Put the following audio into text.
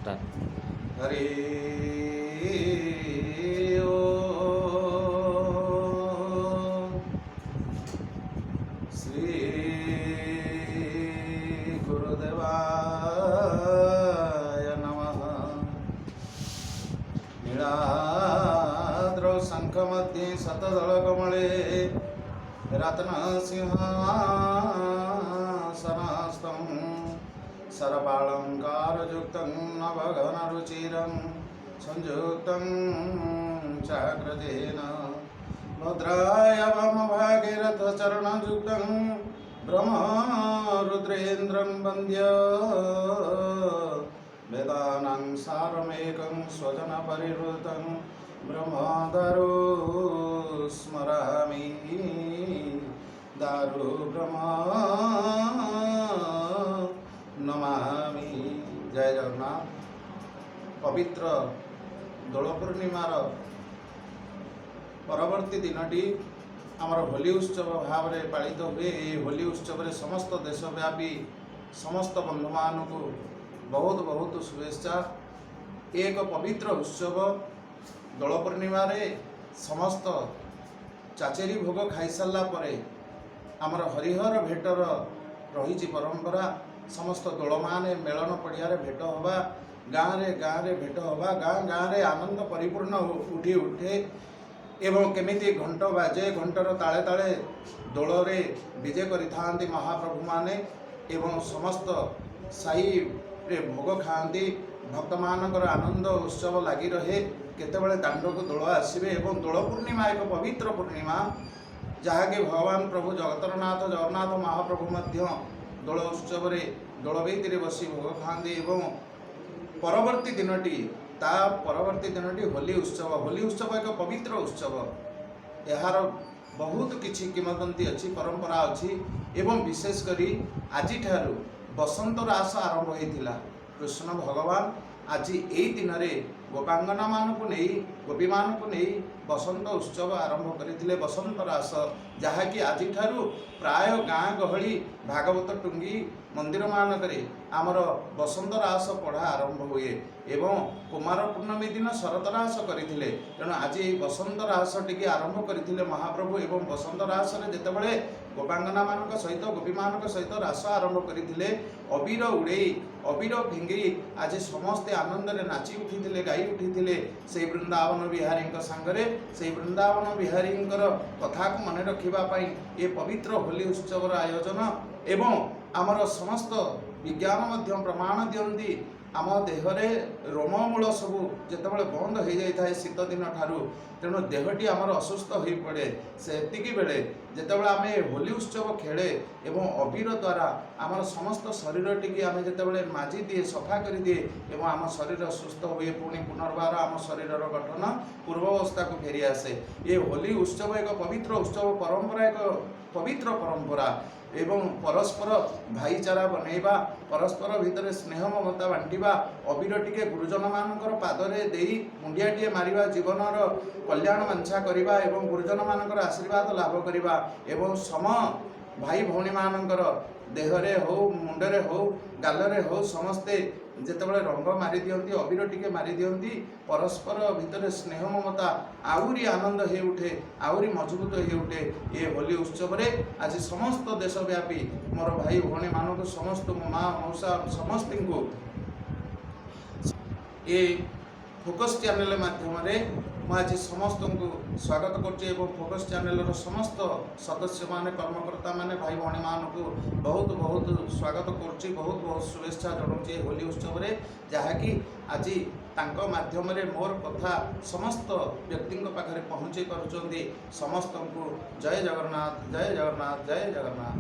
Start. Hari Shri गुरुदेवाय नमः। नीलाद्रौ शङ्खमध्ये शतदलकमले रत्नसिंहासनस्थं सर्वालङ्कारयुक्तं नवघनरुचिरं संयुक्तं चाकृतेन भद्राय वामभागे रथचरणयुक्तं ब्रह्मरुद्रेन्द्रं वन्द्य वेदानां सारमेकं स्वजनपरिवृतं ब्रह्मदारु स्मरामि दारु ब्रह्म नमामि। जय जगन्नाथ। पवित्र दोल पूर्णिमार परवर्ती दिनटी आमर होली उत्सव भाव में पालित हुए। ये होली उत्सव में समस्त देशव्यापी समस्त बंधु मानक बहुत बहुत शुभेच्छा। एक पवित्र उत्सव दोल पूर्णिमा रे समस्त चाचेरी भोग खाई सारा परे आमर हरिहर भेटर रही परंपरा। समस्त दोल माने मेलन पड़िया भेट हवा, गाँव रे भेट हवा, गाँ रे आनंद परिपूर्ण उठी उठे एवं केमिति घंट बाजे, घंटर ताले ताले दोल रे विजे करिथांती महाप्रभु माने एवं समस्त साई रे भोग खाती। भक्त मानकर आनंद उत्सव लगी रहे। केतेबेले दांड को दोल आसबे एवं दोल पूर्णिमा एक पवित्र पूर्णिमा जहाँकि भगवान प्रभु जगन्नाथ महाप्रभु मध्य दोल उत्सव रे दोल बेदी बसी भोग खाती। एवं परवर्ती दिनटी होली उत्सव। होली उत्सव एक पवित्र उत्सव। यार बहुत किछि किंवदंती अच्छी परंपरा अच्छी एवं विशेषकर आज ठारू बसंत रास आरंभ होता। कृष्ण भगवान आज यही दिन में गोपांगना मानक नहीं गोपी मानक नहीं बसंत उत्सव आरंभ करते बसंत रास, जहाँकि आज ठारू प्राय गाँ गहली भागवत टुंगी मंदिर मानक आमर बसंत रास पढ़ा आरंभ हुए एवं कुमार पूर्णमी दिन शरत रास करते। तेणु आज बसंत रास टी आरंभ करते महाप्रभु एवं बसंत रास जितेबाला गोपांगना मानक सहित गोपी मानक सहित रास आरंभ करते। अबीर उड़े अबीर फिंगी आज समस्ते आनंद रे नाची उठी गाई उठी से वृंदावन बिहारी सांगरे से वृंदावन बिहारी कथा को मन रखापी ये पवित्र होली उत्सव आयोजन एवं आमर समस्त विज्ञान प्रमाण दियंती आम देहरे रोममूल सबू जितेबाला बंद हो जाए शीत दिन ठारू। तेणु देहटी आमर असुस्थ हो पड़े। से बेले जितेबाला आम होली उत्सव खेले एवं अबीर द्वारा आमर समस्त शरीर टी आम जितेबाला माजी दिए सफा कर दिए एवं आम शरीर सुस्थ हुए पुणी पुनर्बार आम शरीर गठन पूर्वावस्था को फेरी आसे। ये होली उत्सव एक पवित्र उत्सव परंपरा एक पवित्र परंपरा एवं परस्पर भाईचारा बनैबा परस्पर भितर स्नेह ममता बांटिबा अबीर टिके गुरुजन मानकर पादरे देई मुंडिया टिए मारिबा जीवन कल्याण वांछा करिबा एवं गुरुजन मानकर आशीर्वाद लाभ करिबा एवं सम भाई भौणी मानकर देहरे हो मुंडरे हो गालरे हो समस्ते जितेबाला रंग मारी दियंती अबीर टिके मारी दियंती परस्पर भितर स्नेह ममता आहुरी आनंद हो उठे आहुरी मजबूत हो उठे। ये होली उत्सव रे आज समस्त देशव्यापी मोर भाई भौणी मानक समस्त माँ मौसा समस्त को ये फोकस चैनल माध्यम आज समस्त को स्वागत कर फोकस चैनल समस्त सदस्य माने कर्मकर्ता माने भाई भौणी मान को बहुत बहुत स्वागत कर बहुत बहुत शुभेच्छा जनाऊँगी होली उत्सव रे जहाँकि आज तांको माध्यम रे मोर कथा समस्त व्यक्ति पाखे पहुँचे पारुचंदी। समस्त को जय जगन्नाथ जय जगन्नाथ जय जगन्नाथ।